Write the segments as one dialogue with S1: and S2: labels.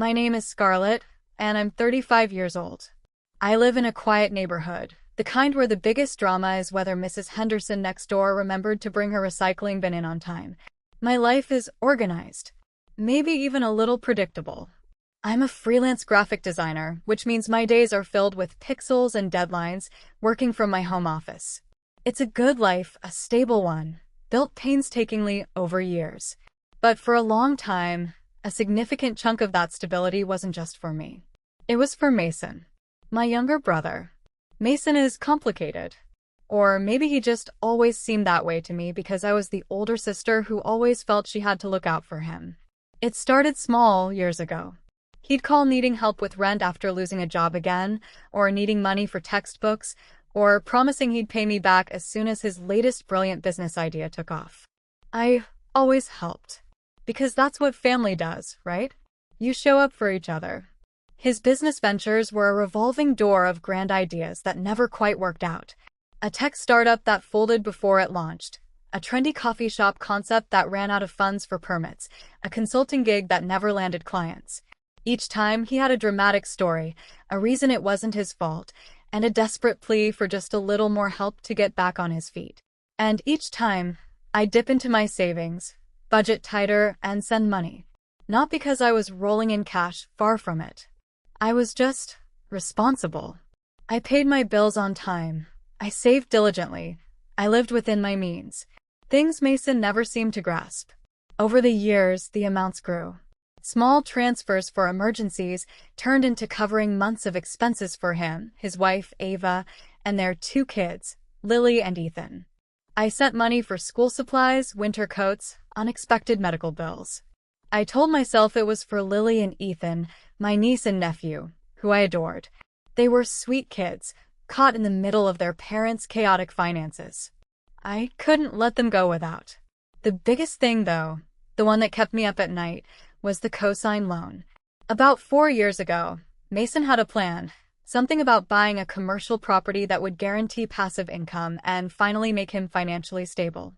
S1: My name is Scarlett, and I'm 35 years old. I live in a quiet neighborhood, the kind where the biggest drama is whether Mrs. Henderson next door remembered to bring her recycling bin in on time. My life is organized, maybe even a little predictable. I'm a freelance graphic designer, which means my days are filled with pixels and deadlines, working from my home office. It's a good life, a stable one, built painstakingly over years. But for a long time, a significant chunk of that stability wasn't just for me. It was for Mason, my younger brother. Mason is complicated. Or maybe he just always seemed that way to me because I was the older sister who always felt she had to look out for him. It started small years ago. He'd call needing help with rent after losing a job again, or needing money for textbooks, or promising he'd pay me back as soon as his latest brilliant business idea took off. I always helped. Because that's what family does, right? You show up for each other. His business ventures were a revolving door of grand ideas that never quite worked out. A tech startup that folded before it launched. A trendy coffee shop concept that ran out of funds for permits. A consulting gig that never landed clients. Each time, he had a dramatic story, a reason it wasn't his fault, and a desperate plea for just a little more help to get back on his feet. And each time, I'd dip into my savings, budget tighter, and send money. Not because I was rolling in cash, far from it. I was just responsible. I paid my bills on time. I saved diligently. I lived within my means. Things Mason never seemed to grasp. Over the years, the amounts grew. Small transfers for emergencies turned into covering months of expenses for him, his wife, Ava, and their 2 kids, Lily and Ethan. I sent money for school supplies, winter coats, unexpected medical bills. I told myself it was for Lily and Ethan, my niece and nephew, who I adored. They were sweet kids, caught in the middle of their parents' chaotic finances. I couldn't let them go without. The biggest thing, though, the one that kept me up at night, was the cosign loan. About 4 years ago, Mason had a plan, something about buying a commercial property that would guarantee passive income and finally make him financially stable.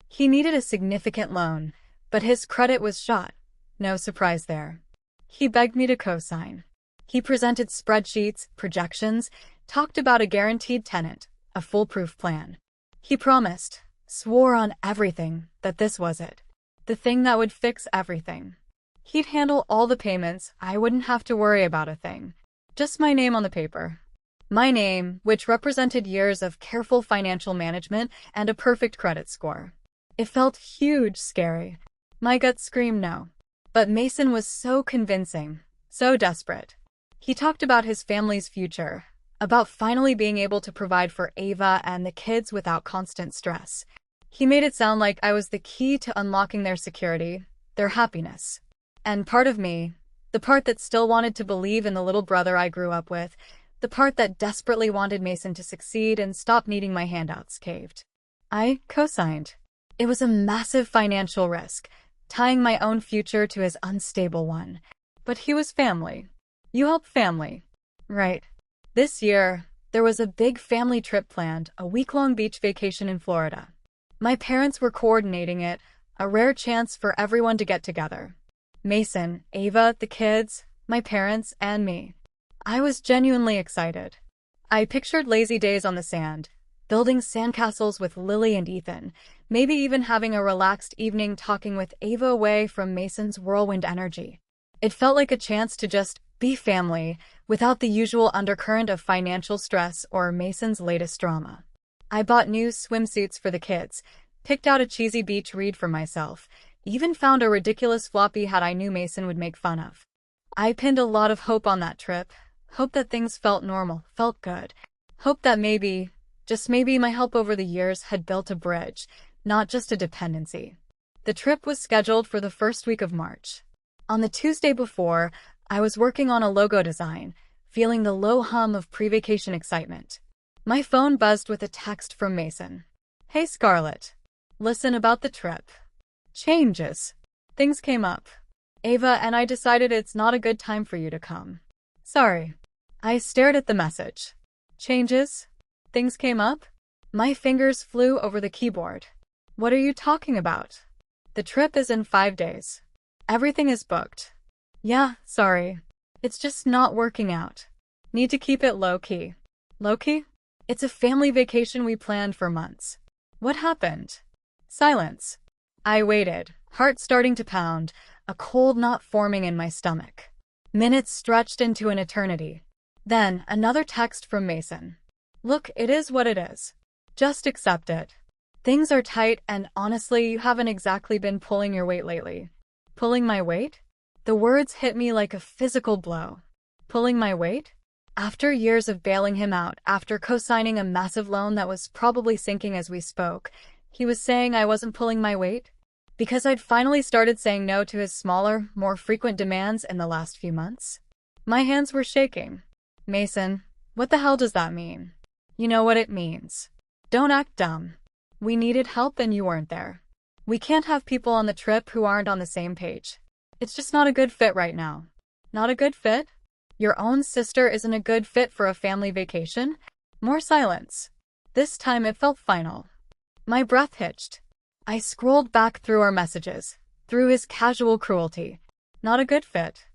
S1: He needed a significant loan, but his credit was shot. No surprise there. He begged me to co-sign. He presented spreadsheets, projections, talked about a guaranteed tenant, a foolproof plan. He promised, swore on everything, that this was it. The thing that would fix everything. He'd handle all the payments, I wouldn't have to worry about a thing. Just my name on the paper. My name, which represented years of careful financial management and a perfect credit score. It felt huge, scary. My gut screamed no. But Mason was so convincing, so desperate. He talked about his family's future, about finally being able to provide for Ava and the kids without constant stress. He made it sound like I was the key to unlocking their security, their happiness. And part of me, the part that still wanted to believe in the little brother I grew up with, the part that desperately wanted Mason to succeed and stop needing my handouts, caved. I co-signed. It was a massive financial risk, tying my own future to his unstable one. But he was family. You help family. Right. This year, there was a big family trip planned, a week-long beach vacation in Florida. My parents were coordinating it, a rare chance for everyone to get together. Mason, Ava, the kids, my parents, and me. I was genuinely excited. I pictured lazy days on the sand, building sandcastles with Lily and Ethan, maybe even having a relaxed evening talking with Ava away from Mason's whirlwind energy. It felt like a chance to just be family, without the usual undercurrent of financial stress or Mason's latest drama. I bought new swimsuits for the kids, picked out a cheesy beach read for myself, even found a ridiculous floppy hat I knew Mason would make fun of. I pinned a lot of hope on that trip, hope that things felt normal, felt good, hope that maybe, just maybe my help over the years had built a bridge, not just a dependency. The trip was scheduled for the first week of March. On the Tuesday before, I was working on a logo design, feeling the low hum of pre-vacation excitement. My phone buzzed with a text from Mason. Hey Scarlett. Listen about the trip. Changes. Things came up. Ava and I decided it's not a good time for you to come. Sorry. I stared at the message. Changes? Things came up? My fingers flew over the keyboard. What are you talking about? The trip is in 5 days. Everything is booked. Yeah, sorry. It's just not working out. Need to keep it low-key. Low-key? It's a family vacation we planned for months. What happened? Silence. I waited, heart starting to pound, a cold knot forming in my stomach. Minutes stretched into an eternity. Then, another text from Mason. Look, it is what it is. Just accept it. Things are tight and honestly, you haven't exactly been pulling your weight lately. Pulling my weight? The words hit me like a physical blow. Pulling my weight? After years of bailing him out, after co-signing a massive loan that was probably sinking as we spoke, he was saying I wasn't pulling my weight? Because I'd finally started saying no to his smaller, more frequent demands in the last few months? My hands were shaking. Mason, what the hell does that mean? You know what it means. Don't act dumb. We needed help and you weren't there. We can't have people on the trip who aren't on the same page. It's just not a good fit right now. Not a good fit? Your own sister isn't a good fit for a family vacation? More silence. This time it felt final. My breath hitched. I scrolled back through our messages, through his casual cruelty. Not a good fit.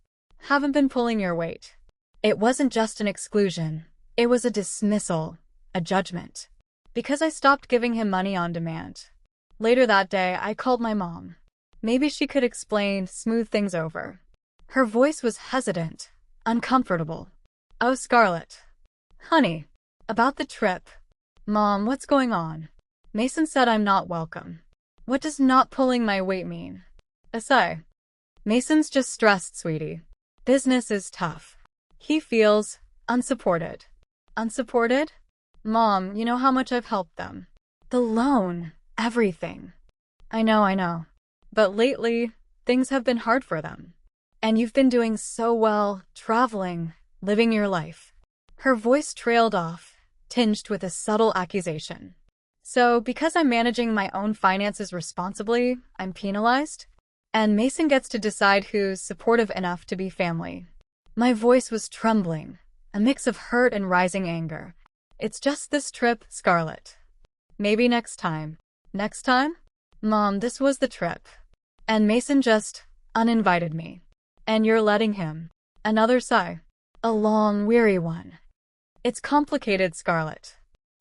S1: Haven't been pulling your weight. It wasn't just an exclusion. It was a dismissal, a judgment. Because I stopped giving him money on demand. Later that day, I called my mom. Maybe she could explain, smooth things over. Her voice was hesitant, uncomfortable. Oh, Scarlett. Honey. About the trip. Mom, what's going on? Mason said I'm not welcome. What does not pulling my weight mean? A sigh. Mason's just stressed, sweetie. Business is tough. He feels unsupported. Unsupported? Mom, you know how much I've helped them. The loan. Everything. I know. But lately, things have been hard for them. And you've been doing so well, traveling, living your life. Her voice trailed off, tinged with a subtle accusation. So, because I'm managing my own finances responsibly, I'm penalized? And Mason gets to decide who's supportive enough to be family. My voice was trembling, a mix of hurt and rising anger. It's just this trip, Scarlett. Maybe next time. Next time? Mom, this was the trip. And Mason just uninvited me. And you're letting him. Another sigh. A long, weary one. It's complicated, Scarlett.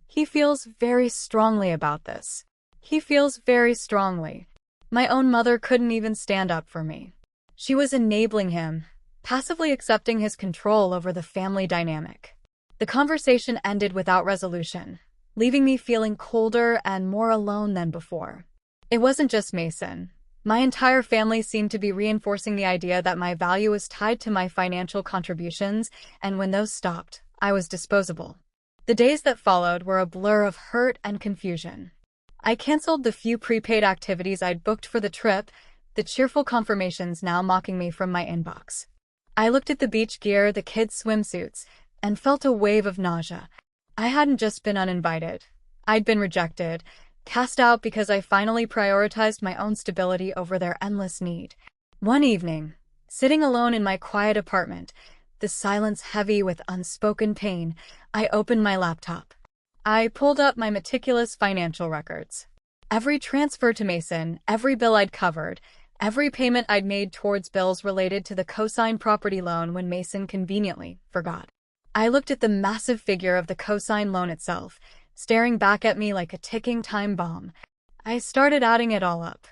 S1: He feels very strongly about this. He feels very strongly. My own mother couldn't even stand up for me. She was enabling him, passively accepting his control over the family dynamic. The conversation ended without resolution, leaving me feeling colder and more alone than before. It wasn't just Mason. My entire family seemed to be reinforcing the idea that my value was tied to my financial contributions, and when those stopped, I was disposable. The days that followed were a blur of hurt and confusion. I canceled the few prepaid activities I'd booked for the trip, the cheerful confirmations now mocking me from my inbox. I looked at the beach gear, the kids' swimsuits, and felt a wave of nausea. I hadn't just been uninvited. I'd been rejected, cast out because I finally prioritized my own stability over their endless need. One evening, sitting alone in my quiet apartment, the silence heavy with unspoken pain, I opened my laptop. I pulled up my meticulous financial records. Every transfer to Mason, every bill I'd covered, every payment I'd made towards bills related to the co-signed property loan when Mason conveniently forgot. I looked at the massive figure of the co-signed loan itself, staring back at me like a ticking time bomb. I started adding it all up.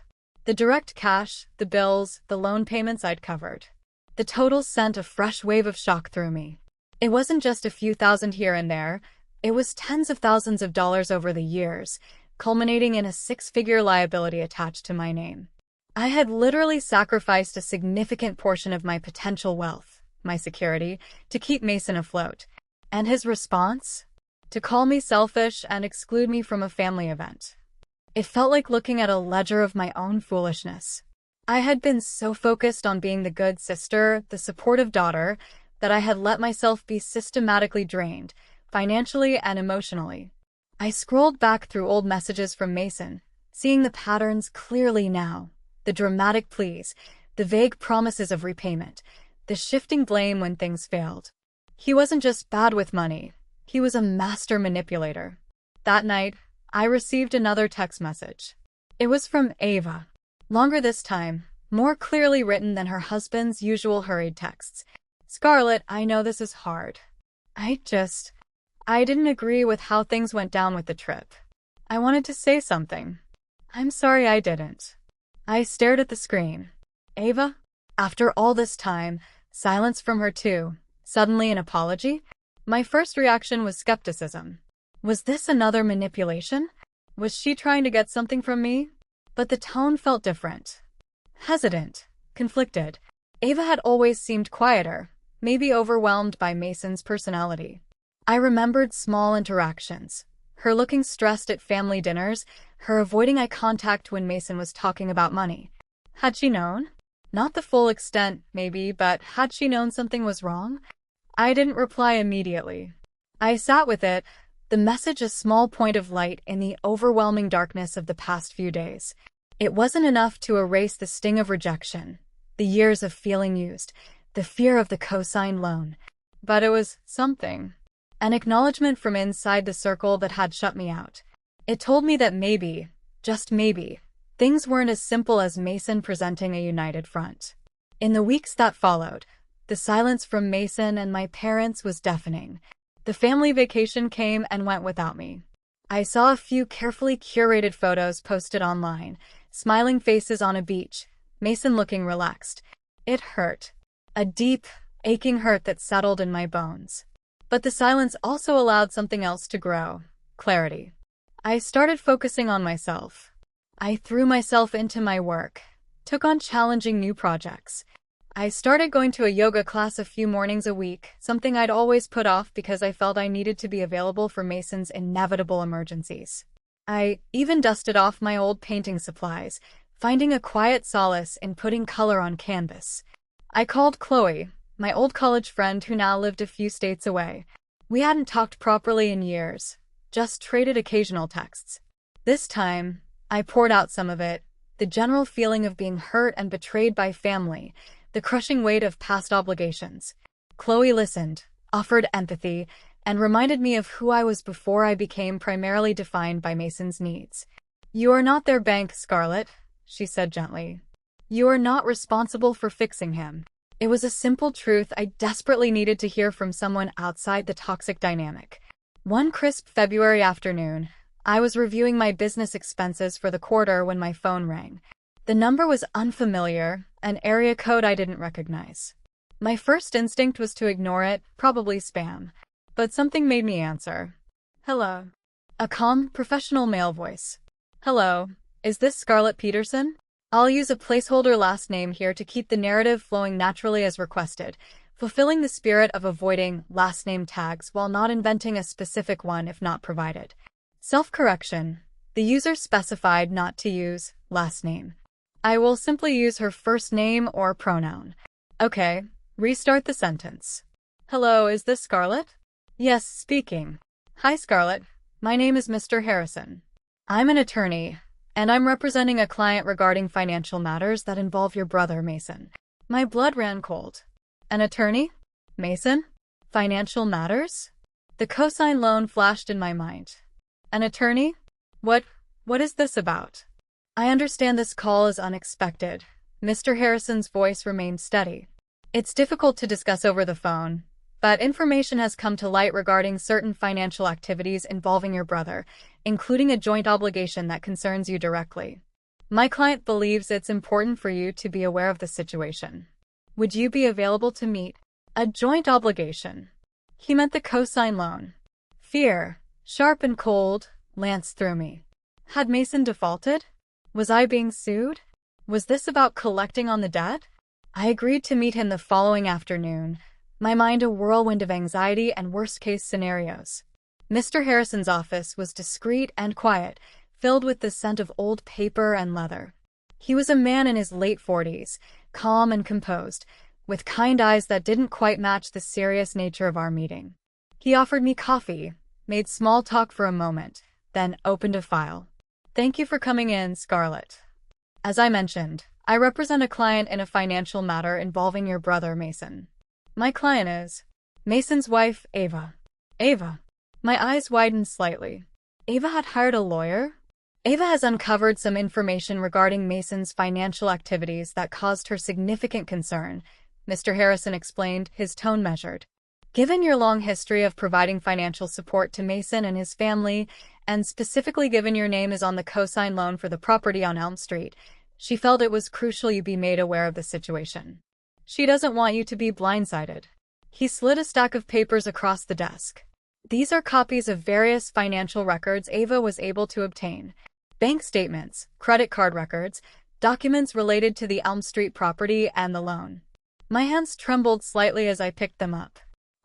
S1: The direct cash, the bills, the loan payments I'd covered. The total sent a fresh wave of shock through me. It wasn't just a few thousand here and there. It was tens of thousands of dollars over the years, culminating in a six-figure liability attached to my name. I had literally sacrificed a significant portion of my potential wealth, my security, to keep Mason afloat. And his response? To call me selfish and exclude me from a family event. It felt like looking at a ledger of my own foolishness. I had been so focused on being the good sister, the supportive daughter, that I had let myself be systematically drained, financially and emotionally. I scrolled back through old messages from Mason, seeing the patterns clearly now. The dramatic pleas, the vague promises of repayment, the shifting blame when things failed. He wasn't just bad with money. He was a master manipulator. That night, I received another text message. It was from Ava. Longer this time, more clearly written than her husband's usual hurried texts. "Scarlett, I know this is hard. I didn't agree with how things went down with the trip. I wanted to say something. I'm sorry I didn't." I stared at the screen. Ava? After all this time, silence from her too. Suddenly an apology? My first reaction was skepticism. Was this another manipulation? Was she trying to get something from me? But the tone felt different. Hesitant, conflicted. Ava had always seemed quieter, maybe overwhelmed by Mason's personality. I remembered small interactions. Her looking stressed at family dinners, her avoiding eye contact when Mason was talking about money. Had she known? Not the full extent, maybe, but had she known something was wrong? I didn't reply immediately. I sat with it, the message a small point of light in the overwhelming darkness of the past few days. It wasn't enough to erase the sting of rejection, the years of feeling used, the fear of the cosign loan. But it was something. An acknowledgement from inside the circle that had shut me out. It told me that maybe, just maybe, things weren't as simple as Mason presenting a united front. In the weeks that followed, the silence from Mason and my parents was deafening. The family vacation came and went without me. I saw a few carefully curated photos posted online, smiling faces on a beach, Mason looking relaxed. It hurt. A deep, aching hurt that settled in my bones. But the silence also allowed something else to grow. Clarity. I started focusing on myself. I threw myself into my work, took on challenging new projects. I started going to a yoga class a few mornings a week, something I'd always put off because I felt I needed to be available for Mason's inevitable emergencies. I even dusted off my old painting supplies, finding a quiet solace in putting color on canvas. I called Chloe, my old college friend who now lived a few states away. We hadn't talked properly in years, just traded occasional texts. This time, I poured out some of it, the general feeling of being hurt and betrayed by family, the crushing weight of past obligations. Chloe listened, offered empathy, and reminded me of who I was before I became primarily defined by Mason's needs. "You are not their bank, Scarlett," she said gently. "You are not responsible for fixing him." It was a simple truth I desperately needed to hear from someone outside the toxic dynamic. One crisp February afternoon, I was reviewing my business expenses for the quarter when my phone rang. The number was unfamiliar, an area code I didn't recognize. My first instinct was to ignore it, probably spam. But something made me answer. "Hello." A calm, professional male voice. "Hello, is this Scarlett Peterson?" I'll use a placeholder last name here to keep the narrative flowing naturally as requested, fulfilling the spirit of avoiding last name tags while not inventing a specific one if not provided. Self-correction. The user specified not to use last name. I will simply use her first name or pronoun. Okay, restart the sentence. "Hello, is this Scarlett?" "Yes, speaking." "Hi, Scarlett. My name is Mr. Harrison. I'm an attorney, and I'm representing a client regarding financial matters that involve your brother, Mason." My blood ran cold. An attorney? Mason? Financial matters? The cosign loan flashed in my mind. An attorney? What is this about? "I understand this call is unexpected." Mr. Harrison's voice remained steady. "It's difficult to discuss over the phone, but information has come to light regarding certain financial activities involving your brother, including a joint obligation that concerns you directly. My client believes it's important for you to be aware of the situation. Would you be available to meet?" A joint obligation. He meant the cosign loan. Fear, sharp and cold, lanced through me. Had Mason defaulted? Was I being sued? Was this about collecting on the debt? I agreed to meet him the following afternoon, my mind a whirlwind of anxiety and worst-case scenarios. Mr. Harrison's office was discreet and quiet, filled with the scent of old paper and leather. He was a man in his late 40s, calm and composed, with kind eyes that didn't quite match the serious nature of our meeting. He offered me coffee, made small talk for a moment, then opened a file. "Thank you for coming in, Scarlett. As I mentioned, I represent a client in a financial matter involving your brother, Mason. My client is Mason's wife, Ava." Ava. My eyes widened slightly. Ava had hired a lawyer? Ava has uncovered some information regarding Mason's financial activities that caused her significant concern, Mr. Harrison explained, his tone measured. Given your long history of providing financial support to Mason and his family, and specifically given your name is on the cosign loan for the property on Elm Street, she felt it was crucial you be made aware of the situation. She doesn't want you to be blindsided. He slid a stack of papers across the desk. These are copies of various financial records Ava was able to obtain. Bank statements, credit card records, documents related to the Elm Street property and the loan. My hands trembled slightly as I picked them up.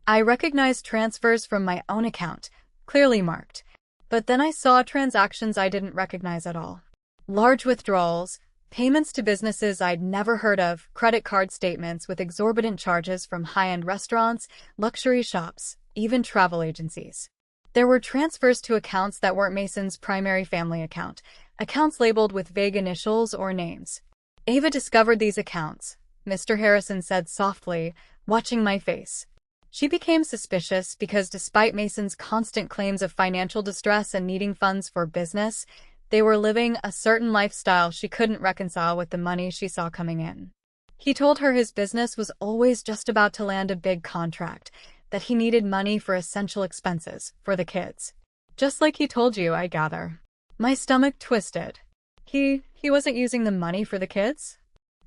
S1: I recognized transfers from my own account, clearly marked. But then I saw transactions I didn't recognize at all. Large withdrawals, payments to businesses I'd never heard of, credit card statements with exorbitant charges from high-end restaurants, luxury shops, even travel agencies. There were transfers to accounts that weren't Mason's primary family account, accounts labeled with vague initials or names. Ava discovered these accounts, Mr. Harrison said softly, watching my face. She became suspicious because despite Mason's constant claims of financial distress and needing funds for business, they were living a certain lifestyle she couldn't reconcile with the money she saw coming in. He told her his business was always just about to land a big contract, that he needed money for essential expenses, for the kids. Just like he told you, I gather. My stomach twisted. He wasn't using the money for the kids?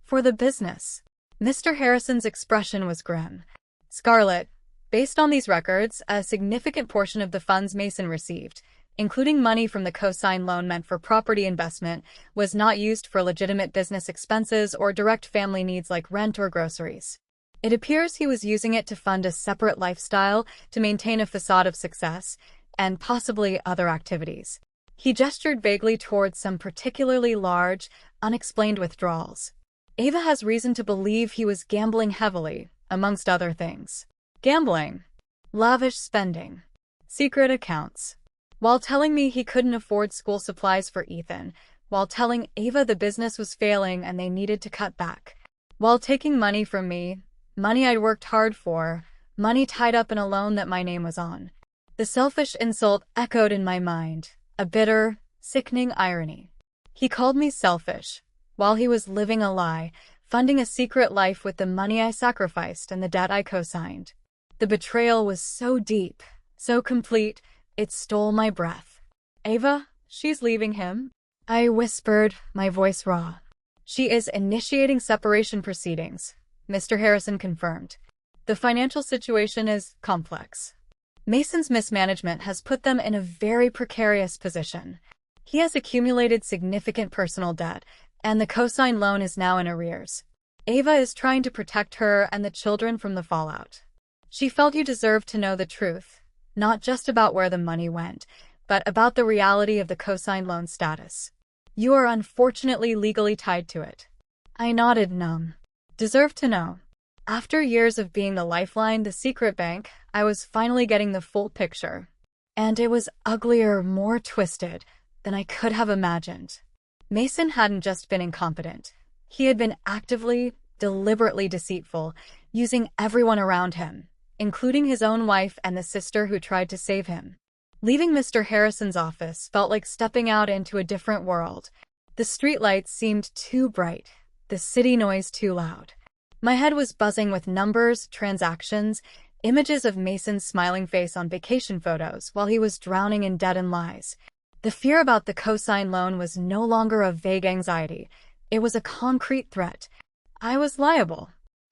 S1: For the business. Mr. Harrison's expression was grim. Scarlett, based on these records, a significant portion of the funds Mason received, including money from the cosign loan meant for property investment, was not used for legitimate business expenses or direct family needs like rent or groceries. It appears he was using it to fund a separate lifestyle, to maintain a facade of success, and possibly other activities. He gestured vaguely towards some particularly large, unexplained withdrawals. Ava has reason to believe he was gambling heavily, amongst other things. Gambling, lavish spending, secret accounts. While telling me he couldn't afford school supplies for Ethan, while telling Ava the business was failing and they needed to cut back, while taking money from me, money I'd worked hard for, money tied up in a loan that my name was on. The selfish insult echoed in my mind, a bitter, sickening irony. He called me selfish, while he was living a lie, funding a secret life with the money I sacrificed and the debt I co-signed. The betrayal was so deep, so complete, it stole my breath. Ava, she's leaving him? I whispered, my voice raw. She is initiating separation proceedings, Mr. Harrison confirmed. The financial situation is complex. Mason's mismanagement has put them in a very precarious position. He has accumulated significant personal debt, and the cosign loan is now in arrears. Ava is trying to protect her and the children from the fallout. She felt you deserved to know the truth, not just about where the money went, but about the reality of the cosign loan status. You are unfortunately legally tied to it. I nodded numb. Deserve to know. After years of being the lifeline, the secret bank, I was finally getting the full picture. And it was uglier, more twisted than I could have imagined. Mason hadn't just been incompetent. He had been actively, deliberately deceitful, using everyone around him, including his own wife and the sister who tried to save him. Leaving Mr. Harrison's office felt like stepping out into a different world. The streetlights seemed too bright, the city noise too loud. My head was buzzing with numbers, transactions, images of Mason's smiling face on vacation photos while he was drowning in debt and lies. The fear about the cosign loan was no longer a vague anxiety. It was a concrete threat. I was liable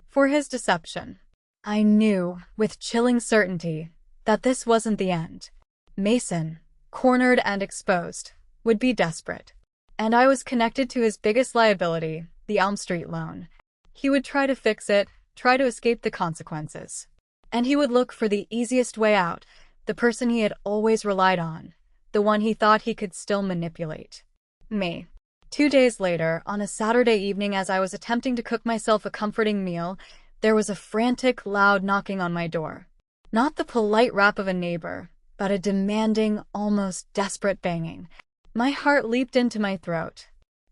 S1: for his deception. I knew, with chilling certainty, that this wasn't the end. Mason, cornered and exposed, would be desperate. And I was connected to his biggest liability, the Elm Street loan. He would try to fix it, try to escape the consequences. And he would look for the easiest way out, the person he had always relied on, the one he thought he could still manipulate. Me. 2 days later, on a Saturday evening as I was attempting to cook myself a comforting meal, there was a frantic, loud knocking on my door. Not the polite rap of a neighbor, but a demanding, almost desperate banging. My heart leaped into my throat.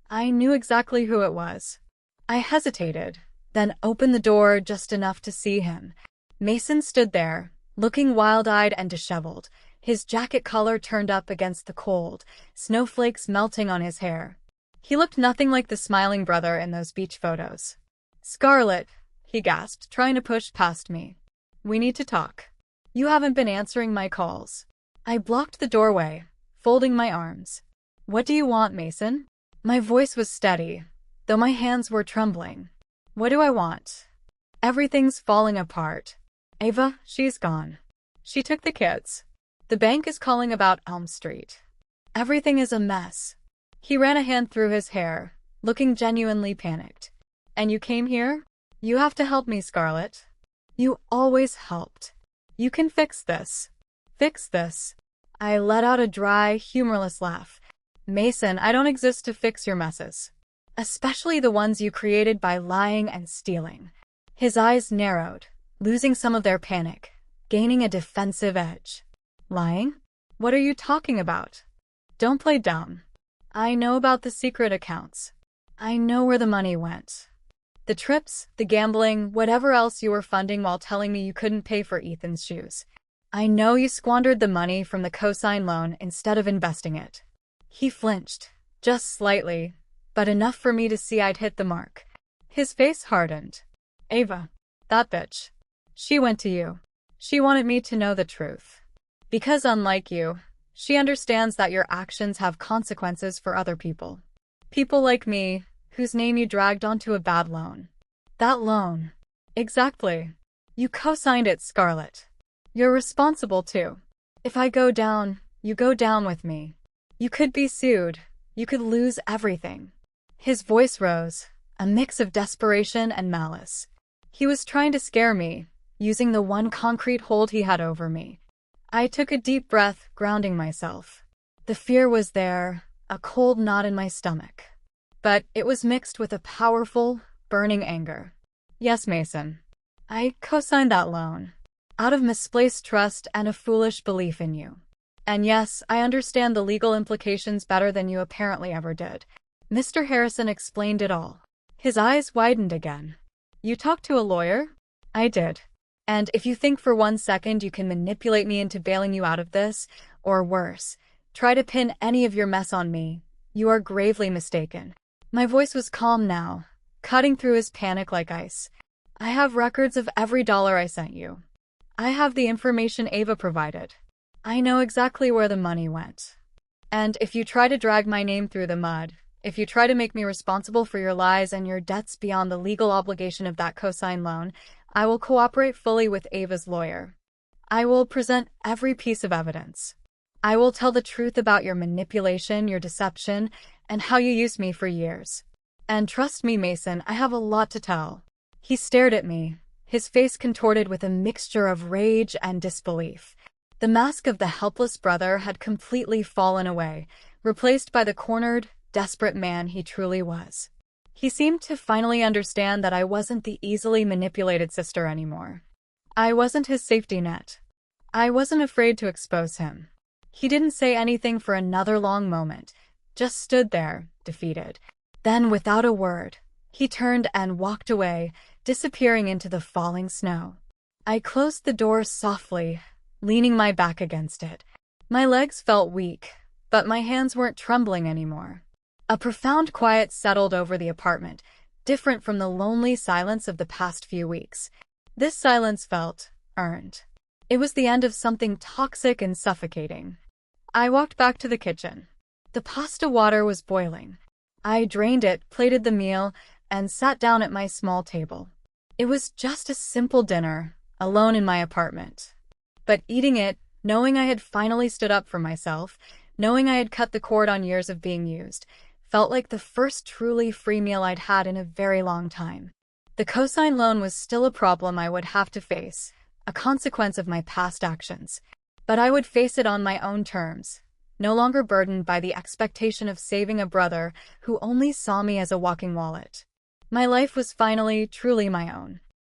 S1: I knew exactly who it was. I hesitated, then opened the door just enough to see him. Mason stood there, looking wild-eyed and disheveled, His jacket collar turned up against the cold, snowflakes melting on his hair. He looked nothing like the smiling brother in those beach photos. "Scarlett," he gasped, trying to push past me. "We need to talk. You haven't been answering my calls." I blocked the doorway, folding my arms. "What do you want, Mason?" My voice was steady, though my hands were trembling. "What do I want? Everything's falling apart. Ava, she's gone. She took the kids. The bank is calling about Elm Street. Everything is a mess." He ran a hand through his hair, looking genuinely panicked. "And you came here? You have to help me, Scarlett. You always helped. You can fix this. Fix this." I let out a dry, humorless laugh. "Mason, I don't exist to fix your messes. Especially the ones you created by lying and stealing." His eyes narrowed, losing some of their panic, gaining a defensive edge. "Lying? What are you talking about? Don't play dumb. I know about the secret accounts. I know where the money went. The trips, the gambling, whatever else you were funding while telling me you couldn't pay for Ethan's shoes. I know you squandered the money from the cosign loan instead of investing it." He flinched, just slightly, but enough for me to see I'd hit the mark. His face hardened. "Ava, that bitch. She went to you. She wanted me to know the truth. Because unlike you, she understands that your actions have consequences for other people. People like me, whose name you dragged onto a bad loan." "That loan." "Exactly. You co-signed it, Scarlett. You're responsible too. If I go down, you go down with me. You could be sued. You could lose everything." His voice rose, a mix of desperation and malice. He was trying to scare me, using the one concrete hold he had over me. I took a deep breath, grounding myself. The fear was there, a cold knot in my stomach. But it was mixed with a powerful, burning anger. "Yes, Mason. I co-signed that loan. Out of misplaced trust and a foolish belief in you. And yes, I understand the legal implications better than you apparently ever did." Mr. Harrison explained it all. His eyes widened again. "You talked to a lawyer?" "I did. And if you think for 1 second you can manipulate me into bailing you out of this, or worse, try to pin any of your mess on me, you are gravely mistaken." My voice was calm now, cutting through his panic like ice. "I have records of every dollar I sent you. I have the information Ava provided. I know exactly where the money went. And if you try to drag my name through the mud, if you try to make me responsible for your lies and your debts beyond the legal obligation of that cosign loan, I will cooperate fully with Ava's lawyer. I will present every piece of evidence. I will tell the truth about your manipulation, your deception, and how you used me for years. And trust me, Mason, I have a lot to tell." He stared at me, his face contorted with a mixture of rage and disbelief. The mask of the helpless brother had completely fallen away, replaced by the cornered, desperate man he truly was. He seemed to finally understand that I wasn't the easily manipulated sister anymore. I wasn't his safety net. I wasn't afraid to expose him. He didn't say anything for another long moment, just stood there, defeated. Then, without a word, he turned and walked away, disappearing into the falling snow. I closed the door softly, leaning my back against it. My legs felt weak, but my hands weren't trembling anymore. A profound quiet settled over the apartment, different from the lonely silence of the past few weeks. This silence felt earned. It was the end of something toxic and suffocating. I walked back to the kitchen. The pasta water was boiling. I drained it, plated the meal, and sat down at my small table. It was just a simple dinner, alone in my apartment. But eating it, knowing I had finally stood up for myself, knowing I had cut the cord on years of being used, felt like the first truly free meal I'd had in a very long time. The cosign loan was still a problem I would have to face, a consequence of my past actions. But I would face it on my own terms, no longer burdened by the expectation of saving a brother who only saw me as a walking wallet. My life was finally truly my own.